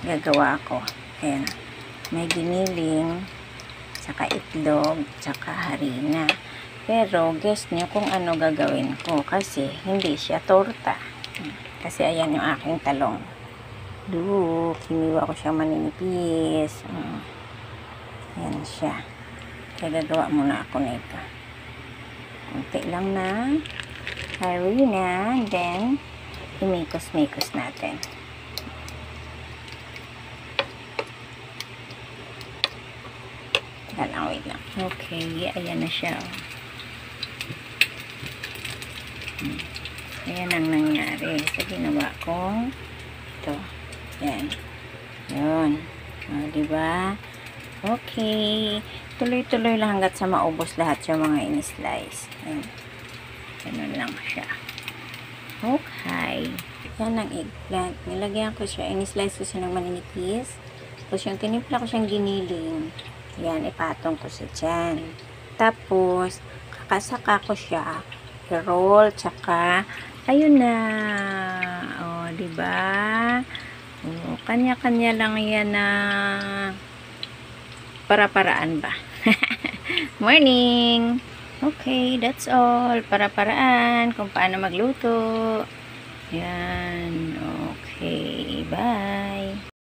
gagawa ko. Ayan. May giniling, saka itlog, saka harina. Pero, guess nyo kung ano gagawin ko. Kasi, hindi siya torta. Kasi, ayan yung aking talong. Look, hiniwa ko siya maninipis. Ayan siya. Kaya gagawa muna ako nito. Kunti lang na harina. Then, imikos-mikos natin. Wait lang. Okay, ayan na siya. Ayan ang nangyari sa ginawa ko. Ito. Ayan. Yun. Diba? Okay. Tuloy-tuloy lang hanggat sa maubos lahat yung mga in-slice. Ayan. Ganun lang siya. Okay. Yan ang eggplant. Nilagyan ko siya. In-slice ko siya ng maninipis. Tapos yung tinimpla ko siyang giniling. Yan, ipatong ko siya dyan. Tapos, kakasaka ko siya. I-roll, tsaka, ayun na. O, diba? O, kanya-kanya lang yan na para-paraan ba? Morning! Okay, that's all. Para-paraan kung paano magluto. Yan. Okay, bye!